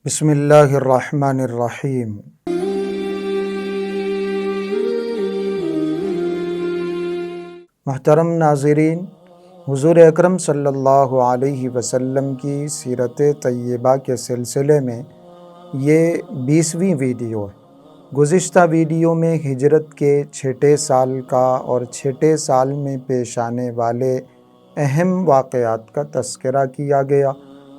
بسم اللہ الرحمن الرحیم۔ محترم ناظرین، حضور اکرم صلی اللہ علیہ وسلم کی سیرت طیبہ کے سلسلے میں یہ 20ویں ویڈیو ہے۔ گزشتہ ویڈیو میں ہجرت کے چھٹے سال کا اور چھٹے سال میں پیش آنے والے اہم واقعات کا تذکرہ کیا گیا،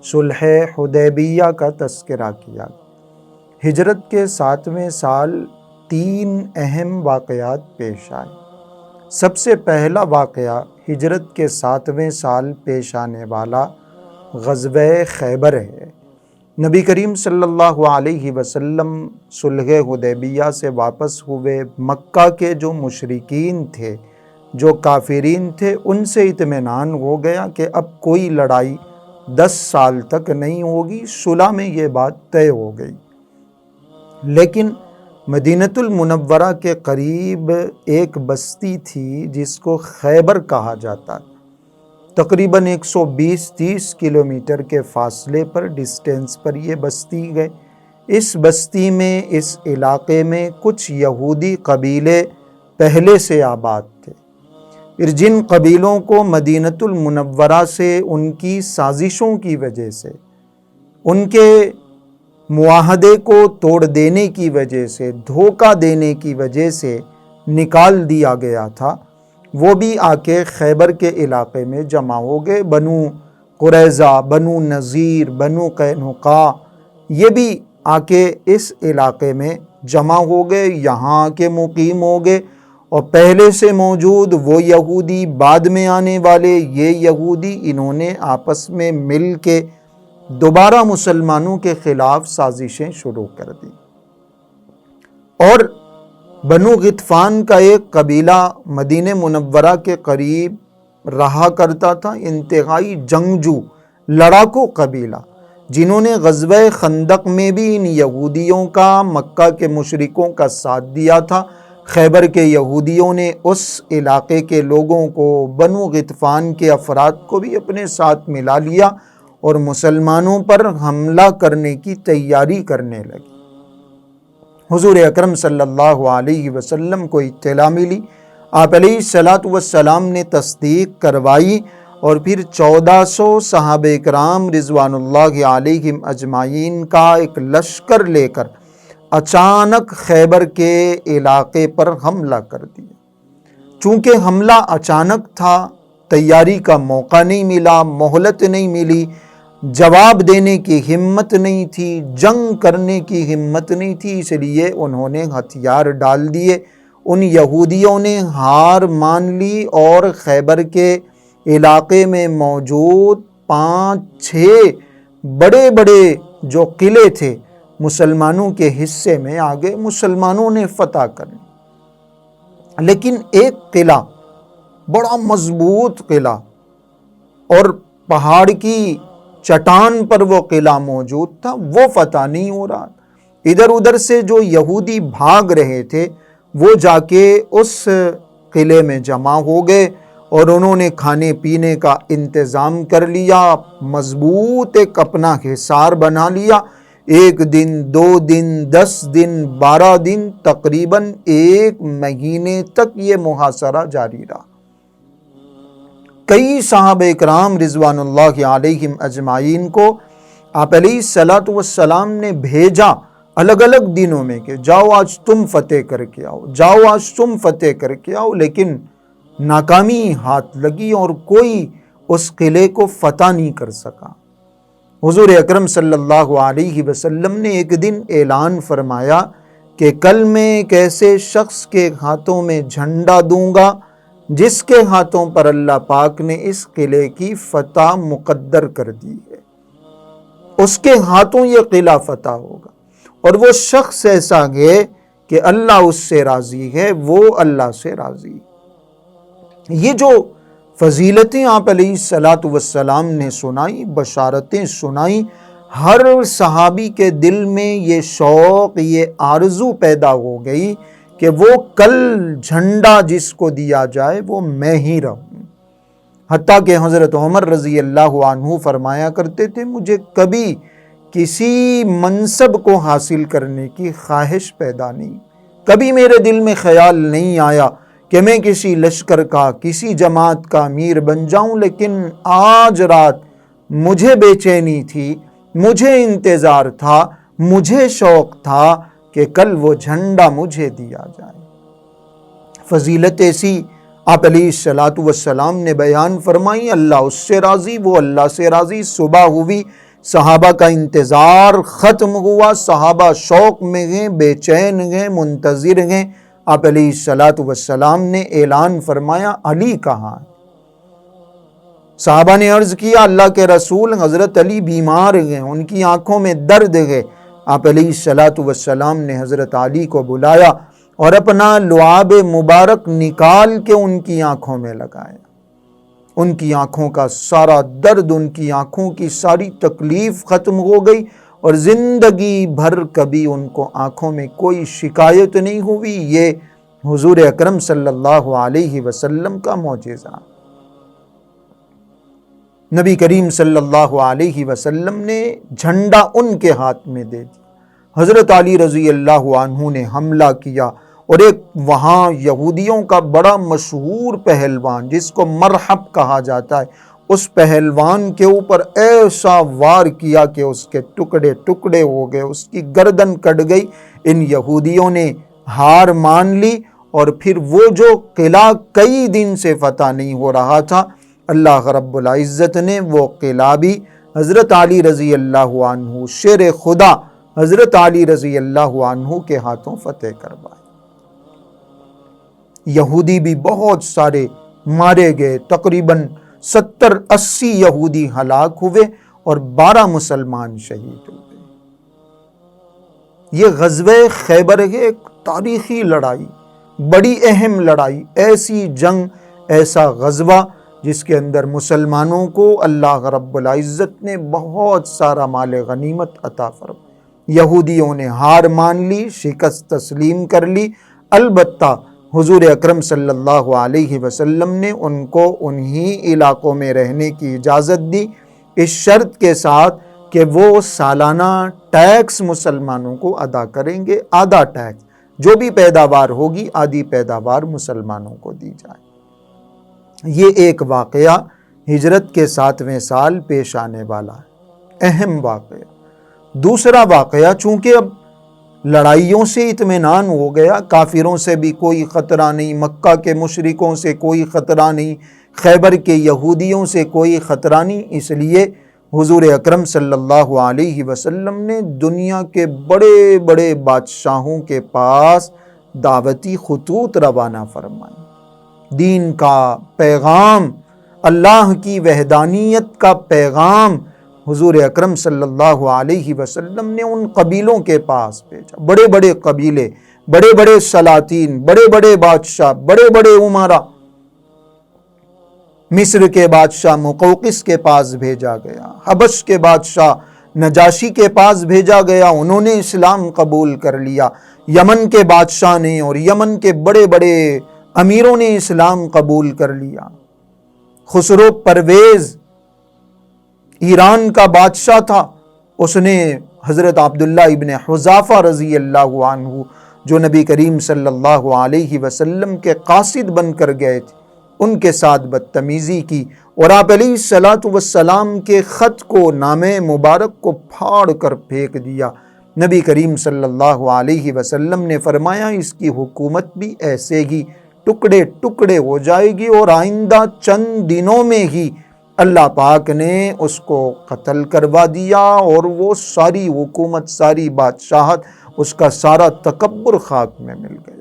صلح حدیبیہ کا تذکرہ کیا گیا۔ ہجرت کے 7ویں سال 3 اہم واقعات پیش آئے۔ سب سے پہلا واقعہ ہجرت کے 7ویں سال پیش آنے والا غزوہ خیبر ہے۔ نبی کریم صلی اللہ علیہ وسلم صلح حدیبیہ سے واپس ہوئے۔ مکہ کے جو مشرکین تھے، جو کافرین تھے، ان سے اطمینان ہو گیا کہ اب کوئی لڑائی 10 سال تک نہیں ہوگی۔ صلح میں یہ بات طے ہو گئی۔ لیکن مدینہ المنورہ کے قریب ایک بستی تھی جس کو خیبر کہا جاتا، تقریباً 120-130 کلومیٹر کے فاصلے پر، ڈسٹینس پر یہ بستی ہے۔ اس بستی میں، اس علاقے میں کچھ یہودی قبیلے پہلے سے آباد تھے۔ پھر جن قبیلوں کو مدینہ المنورہ سے ان کی سازشوں کی وجہ سے، ان کے معاہدے کو توڑ دینے کی وجہ سے، دھوکہ دینے کی وجہ سے نکال دیا گیا تھا، وہ بھی آ کے خیبر کے علاقے میں جمع ہو گئے۔ بنو قریظہ، بنو نذیر، بنو قینقاع، یہ بھی آ کے اس علاقے میں جمع ہو گئے، یہاں کے مقیم ہو گئے۔ اور پہلے سے موجود وہ یہودی، بعد میں آنے والے یہ یہودی، انہوں نے آپس میں مل کے دوبارہ مسلمانوں کے خلاف سازشیں شروع کر دی۔ اور بنو غطفان کا ایک قبیلہ مدینہ منورہ کے قریب رہا کرتا تھا، انتہائی جنگجو، لڑاکو قبیلہ، جنہوں نے غزوہ خندق میں بھی ان یہودیوں کا، مکہ کے مشرکوں کا ساتھ دیا تھا۔ خیبر کے یہودیوں نے اس علاقے کے لوگوں کو، بنو غطفان کے افراد کو بھی اپنے ساتھ ملا لیا اور مسلمانوں پر حملہ کرنے کی تیاری کرنے لگے۔ حضور اکرم صلی اللہ علیہ وسلم کو اطلاع ملی، آپ علیہ الصلوۃ والسلام نے تصدیق کروائی، اور پھر 1400 صحابہ کرام رضوان اللہ علیہم اجمعین کا ایک لشکر لے کر اچانک خیبر کے علاقے پر حملہ کر دیا۔ چونکہ حملہ اچانک تھا، تیاری کا موقع نہیں ملا، مہلت نہیں ملی، جواب دینے کی ہمت نہیں تھی، جنگ کرنے کی ہمت نہیں تھی، اس لیے انہوں نے ہتھیار ڈال دیے۔ ان یہودیوں نے ہار مان لی اور خیبر کے علاقے میں موجود 5-6 بڑے بڑے جو قلعے تھے مسلمانوں کے حصے میں آگے، مسلمانوں نے فتح کر لی۔ لیکن ایک قلعہ، بڑا مضبوط قلعہ، اور پہاڑ کی چٹان پر وہ قلعہ موجود تھا، وہ فتح نہیں ہو رہا۔ ادھر ادھر سے جو یہودی بھاگ رہے تھے وہ جا کے اس قلعے میں جمع ہو گئے، اور انہوں نے کھانے پینے کا انتظام کر لیا، مضبوط ایک اپنا حصار بنا لیا۔ 1 دن، 2 دن، 10 دن، 12 دن، تقریباً 1 مہینے تک یہ محاصرہ جاری رہا۔ کئی صحابہ کرام رضوان اللہ علیہم اجمعین کو آپ علیہ الصلوۃ والسلام نے بھیجا الگ الگ دنوں میں کہ جاؤ آج تم فتح کر کے آؤ، جاؤ آج تم فتح کر کے آؤ، لیکن ناکامی ہاتھ لگی اور کوئی اس قلعے کو فتح نہیں کر سکا۔ حضور اکرم صلی اللہ علیہ وسلم نے ایک دن اعلان فرمایا کہ کل میں ایک ایسے شخص کے ہاتھوں میں جھنڈا دوں گا جس کے ہاتھوں پر اللہ پاک نے اس قلعے کی فتح مقدر کر دی ہے، اس کے ہاتھوں یہ قلعہ فتح ہوگا۔ اور وہ شخص ایسا ہے کہ اللہ اس سے راضی ہے، وہ اللہ سے راضی ہے۔ یہ جو فضیلتیں آپ علیہ الصلوۃ والسلام نے سنائی، بشارتیں سنائی، ہر صحابی کے دل میں یہ شوق، یہ آرزو پیدا ہو گئی کہ وہ کل جھنڈا جس کو دیا جائے وہ میں ہی رہوں۔ حتیٰ کہ حضرت عمر رضی اللہ عنہ فرمایا کرتے تھے، مجھے کبھی کسی منصب کو حاصل کرنے کی خواہش پیدا نہیں، کبھی میرے دل میں خیال نہیں آیا کہ میں کسی لشکر کا، کسی جماعت کا امیر بن جاؤں، لیکن آج رات مجھے بے چینی تھی، مجھے انتظار تھا، مجھے شوق تھا کہ کل وہ جھنڈا مجھے دیا جائے۔ فضیلت ایسی آپ علیہ الصلوۃ والسلام نے بیان فرمائی، اللہ اس سے راضی، وہ اللہ سے راضی۔ صبح ہوئی، صحابہ کا انتظار ختم ہوا، صحابہ شوق میں گئے، بے چین گئے، منتظر گئے۔ آپ علیہ الصلوۃ والسلام نے اعلان فرمایا، علی کہاں ہے؟ صحابہ نے عرض کیا، اللہ کے رسول حضرت علی بیمار گئے، ان کی آنکھوں میں درد ہے۔ آپ علیہ الصلوۃ والسلام نے حضرت علی کو بلایا اور اپنا لعاب مبارک نکال کے ان کی آنکھوں میں لگایا۔ ان کی آنکھوں کا سارا درد، ان کی آنکھوں کی ساری تکلیف ختم ہو گئی، اور زندگی بھر کبھی ان کو آنکھوں میں کوئی شکایت نہیں ہوئی۔ یہ حضور اکرم صلی اللہ علیہ وسلم کا معجزہ۔ نبی کریم صلی اللہ علیہ وسلم نے جھنڈا ان کے ہاتھ میں دے دیا۔ حضرت علی رضی اللہ عنہ نے حملہ کیا، اور ایک وہاں یہودیوں کا بڑا مشہور پہلوان جس کو مرحب کہا جاتا ہے، اس پہلوان کے اوپر ایسا وار کیا کہ اس کے ٹکڑے ٹکڑے ہو گئے، اس کی گردن کٹ گئی۔ ان یہودیوں نے ہار مان لی، اور پھر وہ جو قلعہ کئی دن سے فتح نہیں ہو رہا تھا، اللہ رب العزت نے وہ قلعہ بھی حضرت علی رضی اللہ عنہ، شیر خدا حضرت علی رضی اللہ عنہ کے ہاتھوں فتح کروایا۔ یہودی بھی بہت سارے مارے گئے، تقریباً 70-80 یہودی ہلاک ہوئے اور 12 مسلمان شہید ہوئے۔ یہ غزوہ خیبر ہے، ایک تاریخی لڑائی، بڑی اہم لڑائی، ایسی جنگ، ایسا غزوہ جس کے اندر مسلمانوں کو اللہ رب العزت نے بہت سارا مال غنیمت عطا فرمایا۔ یہودیوں نے ہار مان لی، شکست تسلیم کر لی، البتہ حضور اکرم صلی اللہ علیہ وسلم نے ان کو انہی علاقوں میں رہنے کی اجازت دی، اس شرط کے ساتھ کہ وہ سالانہ ٹیکس مسلمانوں کو ادا کریں گے، آدھا ٹیکس، جو بھی پیداوار ہوگی آدھی پیداوار مسلمانوں کو دی جائے۔ یہ ایک واقعہ ہجرت کے 7ویں سال پیش آنے والا ہے، اہم واقعہ۔ دوسرا واقعہ، چونکہ اب لڑائیوں سے اطمینان ہو گیا، کافروں سے بھی کوئی خطرہ نہیں، مکہ کے مشرکوں سے کوئی خطرہ نہیں، خیبر کے یہودیوں سے کوئی خطرہ نہیں، اس لیے حضور اکرم صلی اللہ علیہ وسلم نے دنیا کے بڑے بڑے بادشاہوں کے پاس دعوتی خطوط روانہ فرمائے۔ دین کا پیغام، اللہ کی وحدانیت کا پیغام حضور اکرم صلی اللہ علیہ وسلم نے ان قبیلوں کے پاس بھیجا، بڑے بڑے قبیلے، بڑے بڑے سلاطین، بڑے بڑے بادشاہ، بڑے بڑے امراء۔ مصر کے بادشاہ مقوقس کے پاس بھیجا گیا، حبش کے بادشاہ نجاشی کے پاس بھیجا گیا، انہوں نے اسلام قبول کر لیا۔ یمن کے بادشاہ نے اور یمن کے بڑے بڑے امیروں نے اسلام قبول کر لیا۔ خسرو پرویز ایران کا بادشاہ تھا، اس نے حضرت عبداللہ ابن حذافہ رضی اللہ عنہ جو نبی کریم صلی اللہ علیہ وسلم کے قاصد بن کر گئے تھے، ان کے ساتھ بدتمیزی کی، اور آپ علیہ الصلوۃ والسلام کے خط کو، نامہ مبارک کو پھاڑ کر پھینک دیا۔ نبی کریم صلی اللہ علیہ وسلم نے فرمایا، اس کی حکومت بھی ایسے ہی ٹکڑے ٹکڑے ہو جائے گی، اور آئندہ چند دنوں میں ہی اللہ پاک نے اس کو قتل کروا دیا، اور وہ ساری حکومت، ساری بادشاہت، اس کا سارا تکبر خاک میں مل گیا۔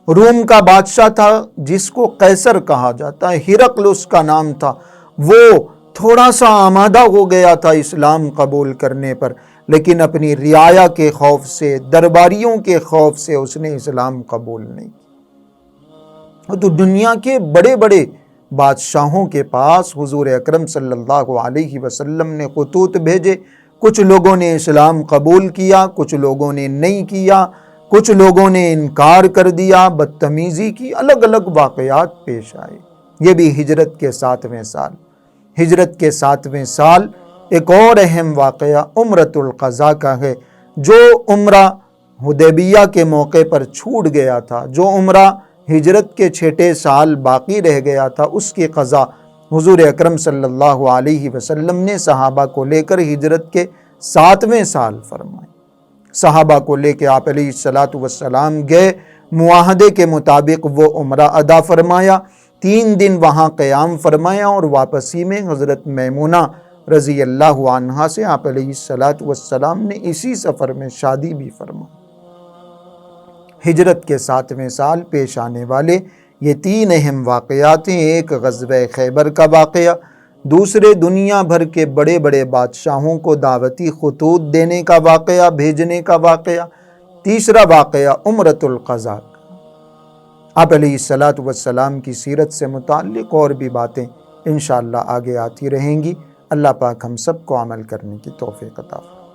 روم کا بادشاہ تھا جس کو قیصر کہا جاتا ہے، ہرقل اس کا نام تھا، وہ تھوڑا سا آمادہ ہو گیا تھا اسلام قبول کرنے پر، لیکن اپنی رعایا کے خوف سے، درباریوں کے خوف سے اس نے اسلام قبول نہیں کیا۔ تو دنیا کے بڑے بڑے بادشاہوں کے پاس حضور اکرم صلی اللہ علیہ وسلم نے خطوط بھیجے، کچھ لوگوں نے اسلام قبول کیا، کچھ لوگوں نے نہیں کیا، کچھ لوگوں نے انکار کر دیا، بدتمیزی کی، الگ الگ واقعات پیش آئے۔ یہ بھی ہجرت کے 7ویں سال۔ ہجرت کے 7ویں سال ایک اور اہم واقعہ عمرۃ القضاء کا ہے، جو عمرہ حدیبیہ کے موقع پر چھوٹ گیا تھا، جو عمرہ ہجرت کے 6 سال باقی رہ گیا تھا، اس کی قضا حضور اکرم صلی اللہ علیہ وسلم نے صحابہ کو لے کر ہجرت کے 7ویں سال فرمائی۔ صحابہ کو لے کے آپ علیہ السلام گئے، معاہدے کے مطابق وہ عمرہ ادا فرمایا، 3 دن وہاں قیام فرمایا، اور واپسی میں حضرت میمونہ رضی اللہ عنہا سے آپ علیہ السلام نے اسی سفر میں شادی بھی فرمائی۔ ہجرت کے 7ویں سال پیش آنے والے یہ 3 اہم واقعات ہیں، ایک غزوہ خیبر کا واقعہ، دوسرے دنیا بھر کے بڑے بڑے بادشاہوں کو دعوتی خطوط دینے کا واقعہ، بھیجنے کا واقعہ، تیسرا واقعہ عمرۃ القضاء۔ آپ علیہ السلام کی سیرت سے متعلق اور بھی باتیں انشاءاللہ آگے آتی رہیں گی۔ اللہ پاک ہم سب کو عمل کرنے کی توفیق عطا فرمائے۔